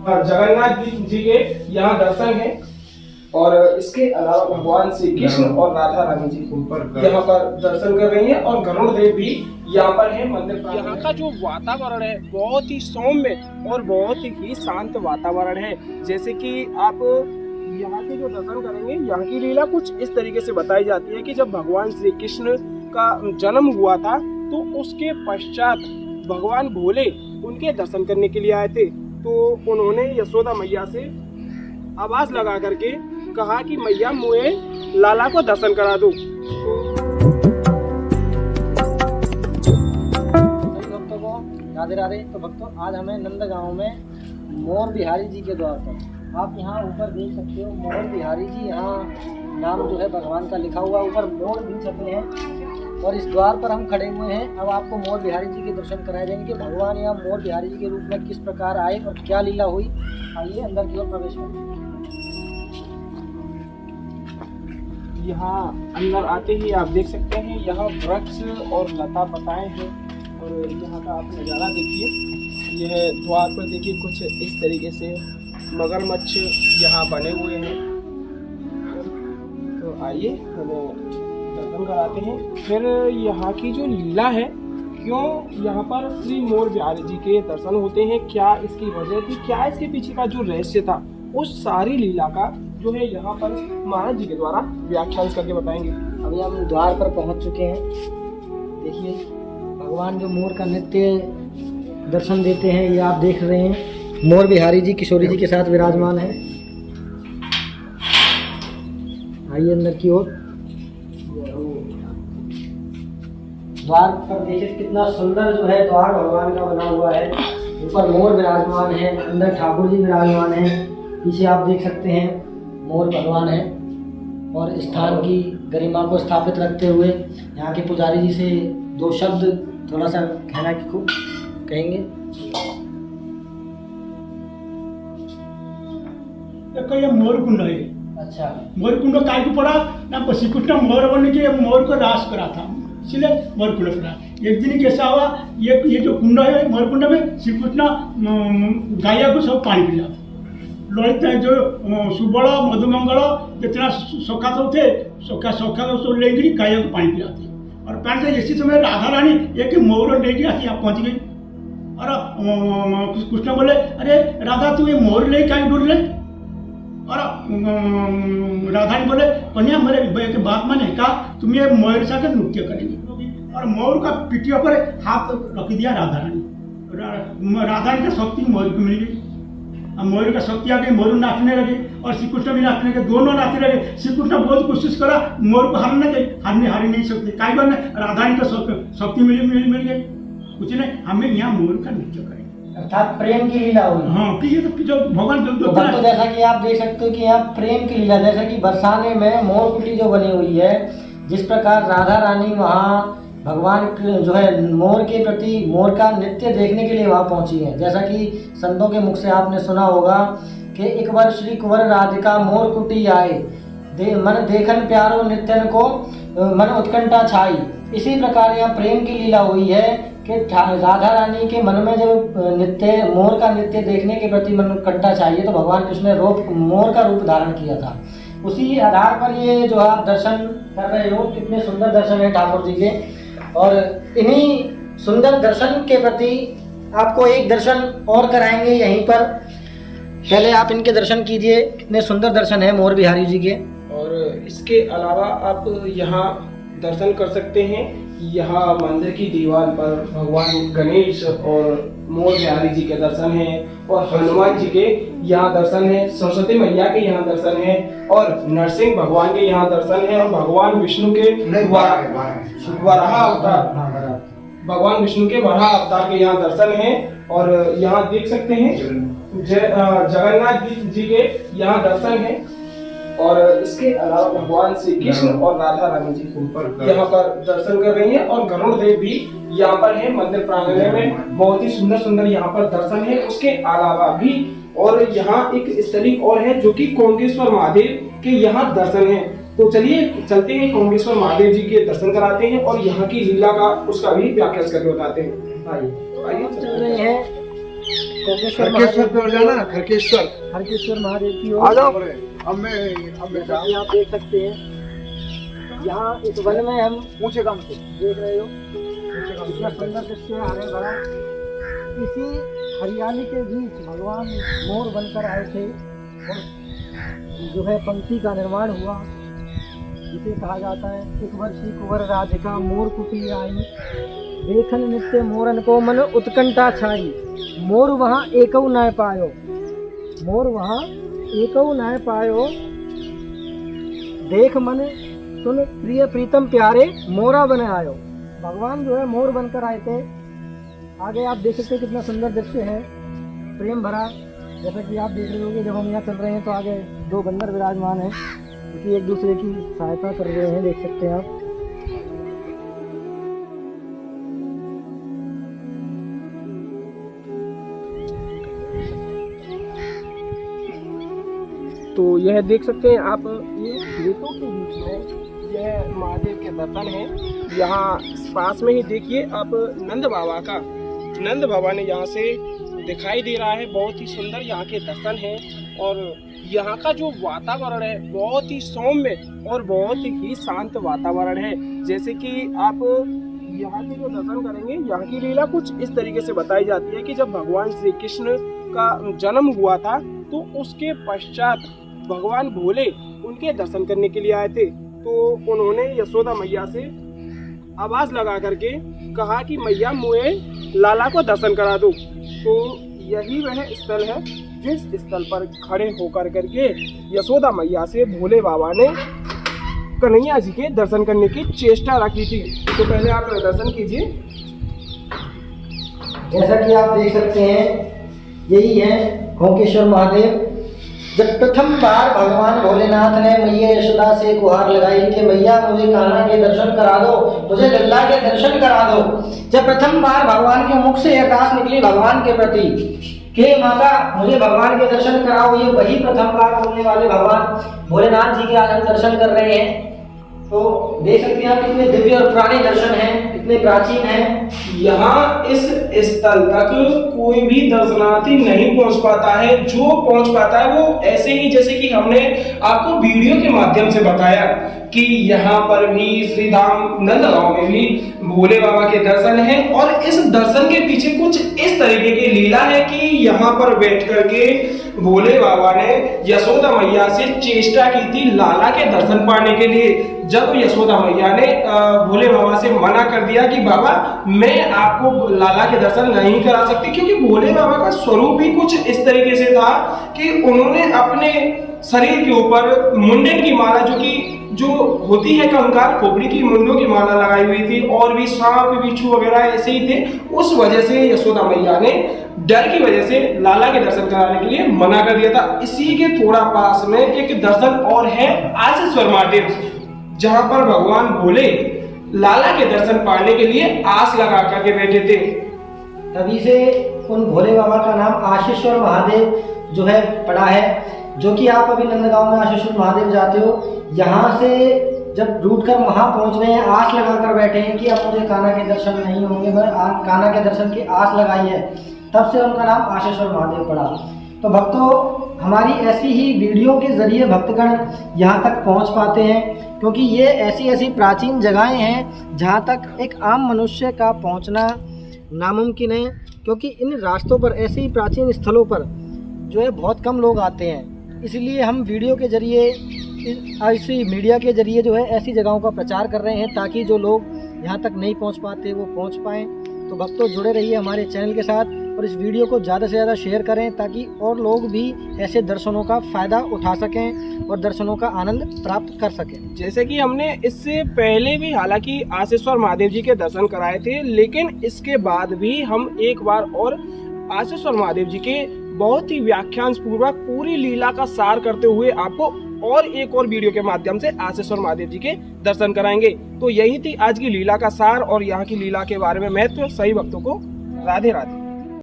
जगन्नाथ जी के यहाँ दर्शन है और इसके अलावा भगवान श्री कृष्ण और राधा रानी जी यहाँ पर दर्शन कर रही हैं और गरुड़ देव भी यहाँ पर है मंदिर। यहाँ का जो वातावरण है बहुत ही सौम्य और बहुत ही शांत वातावरण है। जैसे कि आप यहाँ के जो दर्शन करेंगे, यहाँ की लीला कुछ इस तरीके से बताई जाती है कि जब भगवान श्री कृष्ण का जन्म हुआ था तो उसके पश्चात भगवान भोले उनके दर्शन करने के लिए आए थे, तो उन्होंने यशोदा मैया से आवाज लगा करके कहा कि मैया मुझे लाला को दर्शन करा दो। भक्तों को राधे राधे। तो भक्तों, आज हमें नंदगांव में मोर बिहारी जी के द्वार पर, आप यहाँ ऊपर देख सकते हो मोर बिहारी जी, यहाँ नाम जो है भगवान का लिखा हुआ, ऊपर मोर भी छपे हैं और इस द्वार पर हम खड़े हुए हैं। अब आपको मोर बिहारी जी के दर्शन कराए जाएंगे कि भगवान यहाँ मोर बिहारी जी के रूप में किस प्रकार आए और क्या लीला हुई। आइए अंदर की ओर प्रवेश करें। यहाँ अंदर आते ही आप देख सकते हैं यहाँ वृक्ष और लता पताएं हैं और यहाँ का आप नज़ारा देखिए। यह द्वार पर देखिए कुछ इस तरीके से मगरमच्छ यहाँ बने हुए हैं। तो आइए हमें दर्शन कराते हैं। फिर यहाँ की जो लीला है, क्यों यहाँ पर श्री मोर बिहारी जी के दर्शन होते हैं, क्या इसकी वजह थी, क्या इसके पीछे का जो रहस्य था, उस सारी लीला का जो है यहाँ पर महाराज जी के द्वारा व्याख्यान करके बताएंगे। अभी हम द्वार पर पहुँच चुके हैं। देखिए भगवान जो मोर का नित्य दर्शन देते हैं, ये आप देख रहे हैं। मोर बिहारी जी किशोरी जी के साथ विराजमान है। आइए अंदर की ओर। द्वार पर देखिए कितना सुंदर जो है द्वार भगवान का बना हुआ है। ऊपर मोर विराजमान है, अंदर ठाकुर जी विराजमान है, पीछे आप देख सकते हैं मोर भगवान है। और स्थान की गरिमा को स्थापित रखते हुए यहाँ के पुजारी जी से दो शब्द थोड़ा सा कहना की खूब कहेंगे। देखो ये मोर कुंड है। अच्छा, मोर कुंड काय को पड़ा ना, श्री कृष्ण मोर बन के मोर को रास करा था, इसलिए मोर कुंड पड़ा। एक दिन कैसा हुआ, ये जो कुंड है मोर कुंड में श्री कृष्ण गाया को सब पानी पिला। ललित जो सुबल मधुमंगल जितना सखा सब थे, सखा सब लेकर गाय को पानी पिलाते। और पानी से इसी समय राधा रानी एक मोर लेकर आती यहाँ पहुँच गई। और कृष्ण बोले, अरे राधा तू ये मोर ले कहीं ढूंढ ले। और राधा ने बोले, कन्या मेरे एक बात माने, कहा तुम ये मोर साथ नृत्य करेंगे। और मोर का पिटिया पर हाथ रख दिया राधा रानी। राधा रानी का शक्ति मोर को मिल गई। मोर का शक्ति आ गई, मोर नाचने लगे और श्री कृष्ण भी नाचने लगे, दोनों नाचने लगे। श्री कृष्ण बहुत कोशिश करा, मोर को हारने गए, हार नहीं सकते। काई बार राधा रानी का शक्ति मिल गई। कुछ नहीं, हमें यहाँ मोर का नृत्य करेंगे, अर्थात प्रेम की लीला हुई। हाँ, तो जो भगवान तो जैसा कि आप देख सकते हो कि यहाँ प्रेम की लीला, जैसा कि बरसाने में मोर कुटी जो बनी हुई है, जिस प्रकार राधा रानी वहाँ भगवान जो है मोर के प्रति मोर का नृत्य देखने के लिए वहाँ पहुँची है। जैसा कि संतों के मुख से आपने सुना होगा कि एक बार श्री कुंवर राधिका मोर कुटी आए, मन देखन प्यारो नित्यन को मन उत्कंठा छाई। इसी प्रकार यहाँ प्रेम की लीला हुई है कि राधा रानी के मन में जब नृत्य मोर का नृत्य देखने के प्रति मन उत्कंठा चाहिए, तो भगवान कृष्ण ने मोर का रूप धारण किया था। उसी आधार पर ये जो आप दर्शन कर रहे हो, कितने सुंदर दर्शन है ठाकुर जी के। और इन्हीं सुंदर दर्शन के प्रति आपको एक दर्शन और कराएंगे यहीं पर। पहले आप इनके दर्शन कीजिए, कितने सुंदर दर्शन है मोर बिहारी जी के। और इसके अलावा आप यहाँ दर्शन कर सकते हैं, यहाँ मंदिर की दीवार पर भगवान गणेश और मोर बिहारी जी के दर्शन हैं और हनुमान जी के यहाँ दर्शन है, सरस्वती मैया के यहाँ दर्शन है और नरसिंह भगवान के यहाँ दर्शन है और भगवान विष्णु के वराह अवतार, भगवान विष्णु के वराह अवतार के यहाँ दर्शन है। और यहाँ देख सकते हैं जगन्नाथ जी के यहाँ दर्शन है और इसके अलावा भगवान श्री कृष्ण और राधा रानी जी यहाँ पर दर्शन कर रही हैं और गरुड़ देव भी यहाँ पर है मंदिर प्रांगण में। बहुत ही सुंदर सुंदर यहाँ पर दर्शन है। उसके अलावा भी और यहाँ एक स्थली और है जो कि कोंकेश्वर महादेव के यहाँ दर्शन है। तो चलिए चलते हैं, कोंकेश्वर महादेव जी के दर्शन कराते हैं और यहाँ की लीला का उसका भी व्याख्यान करके बताते हैं। आइए चल रहे हैं कोकेश्वर खड़केश्वर पे जाना ना, खड़केश्वर हरकेश्वर महादेव की आ ओर। जाओ। अब मैं जैसा कि आप देख सकते हैं, यहाँ इस वन में हम ऊंचे काम से देख रहे हो कितना सुंदर दृश्य है, हरे भरा। इसी हरियाली के बीच भगवान मोर बनकर आए थे और जो है पंक्ति का निर्माण हुआ, जिसे कहा जाता है एक वर्षी कुंवर राधिका मोर कुटी आई, देखन नित्य मोरन को मन उत्कंठा छाई, मोर वहाँ एकौ न पायो, मोर वहाँ एकौ न पायो, देख मन सुन प्रिय प्रीतम प्यारे मोरा बने आयो। भगवान जो है मोर बनकर आए थे। आगे आप देख सकते हैं कितना सुंदर दृश्य है, प्रेम भरा। जैसा कि आप देख रहे होंगे, जब हम यहाँ चल रहे हैं तो आगे दो बंदर विराजमान हैं, क्योंकि एक दूसरे की सहायता कर रहे हैं, देख सकते हैं आप। तो यह देख सकते हैं आप, ये खेतों के बीच में यह महादेव के दर्शन है। यहाँ पास में ही देखिए आप नंद बाबा का, नंद बाबा ने यहाँ से दिखाई दे रहा है। बहुत ही सुंदर यहाँ के दर्शन है और यहाँ का जो वातावरण है बहुत ही सौम्य और बहुत ही शांत वातावरण है। जैसे कि आप यहाँ के जो दर्शन करेंगे, यहाँ की लीला कुछ इस तरीके से बताई जाती है कि जब भगवान श्री कृष्ण का जन्म हुआ था तो उसके पश्चात भगवान भोले उनके दर्शन करने के लिए आए थे। तो उन्होंने यशोदा मैया से आवाज लगा करके कहा कि मैया मुझे लाला को दर्शन करा दो। तो यही वह स्थल है जिस स्थल पर खड़े होकर करके यशोदा मैया से भोले बाबा ने कन्हैया जी के दर्शन करने की चेष्टा रखी थी। तो पहले आप दर्शन कीजिए। जैसा कि आप देख सकते हैं, यही है कोकेश्वर महादेव। जब प्रथम बार भगवान भोलेनाथ ने मैया यशोदा से गुहार लगाई कि मैया मुझे कान्हा के दर्शन करा दो, मुझे लल्ला के दर्शन करा दो, जब प्रथम बार भगवान के मुख से अरदास निकली भगवान के प्रति कि माता मुझे भगवान के दर्शन कराओ, ये वही प्रथम बार बोलने वाले भगवान भोलेनाथ जी के आज हम दर्शन कर रहे हैं। तो देख सकते हैं आप कितने दिव्य और पुराने दर्शन हैं, कितने प्राचीन हैं। यहाँ इस स्थल तक कोई भी दर्शनार्थी नहीं पहुंच पाता है। जो पहुंच पाता है वो ऐसे ही, जैसे कि हमने आपको वीडियो के माध्यम से बताया कि यहाँ पर भी श्री धाम नंदगांव में भी भोले बाबा के दर्शन हैं। और इस दर्शन के पीछे कुछ इस तरीके की लीला है कि यहाँ पर बैठ करके भोले बाबा ने यशोदा मैया से चेष्टा की थी लाला के दर्शन पाने के लिए। जब यशोदा मैया ने भोले बाबा से मना कर दिया कि बाबा मैं आपको लाला के दर्शन नहीं करा सकती, क्योंकि भोले बाबा का स्वरूप ही कुछ इस तरीके से था कि उन्होंने अपने शरीर के ऊपर मुंडन की माला, जो होती है कंकाल खोपड़ी की, मुंडों की माला लगाई हुई थी, और भी सांप बिच्छू वगैरह ऐसे ही थे। उस वजह से यशोदा मैया ने डर की वजह से लाला के दर्शन कराने के लिए मना कर दिया था। इसी के थोड़ा पास में एक दर्शन और है आशीश्वर महादेव, जहां पर भगवान भोले लाला के दर्शन पाने के लिए आस लगा करके बैठे थे। तभी से उन भोले बाबा का नाम आशीश्वर महादेव जो है पड़ा है। जो कि आप अभी नंदगांव में आशीश्वर महादेव जाते हो, यहाँ से जब रूट कर वहाँ पहुँच रहे हैं, आस लगा कर बैठे हैं कि अब मुझे कान्हा के दर्शन नहीं होंगे, मैं कान्हा के दर्शन की आस लगाई है, तब से उनका नाम आशीश्वर महादेव पड़ा। तो भक्तों, हमारी ऐसी ही वीडियो के जरिए भक्तगण यहाँ तक पहुँच पाते हैं, क्योंकि ये ऐसी ऐसी प्राचीन जगहें हैं जहाँ तक एक आम मनुष्य का पहुँचना नामुमकिन है। क्योंकि इन रास्तों पर, ऐसे ही प्राचीन स्थलों पर जो है बहुत कम लोग आते हैं। इसलिए हम वीडियो के जरिए, ऐसी मीडिया के जरिए जो है ऐसी जगहों का प्रचार कर रहे हैं, ताकि जो लोग यहाँ तक नहीं पहुँच पाते वो पहुँच पाएँ। तो भक्तों, जुड़े रहिए हमारे चैनल के साथ और इस वीडियो को ज़्यादा से ज़्यादा शेयर करें, ताकि और लोग भी ऐसे दर्शनों का फ़ायदा उठा सकें और दर्शनों का आनंद प्राप्त कर सकें। जैसे कि हमने इससे पहले भी हालांकि आशीश्वर महादेव जी के दर्शन कराए थे, लेकिन इसके बाद भी हम एक बार और आशीश्वर महादेव जी के बहुत ही व्याख्यान पूर्वक पूरी लीला का सार करते हुए आपको और एक और वीडियो के माध्यम से आशीश्वर महादेव जी के दर्शन कराएंगे। तो यही थी आज की लीला का सार और यहाँ की लीला के बारे में महत्व। सही भक्तों को राधे राधे।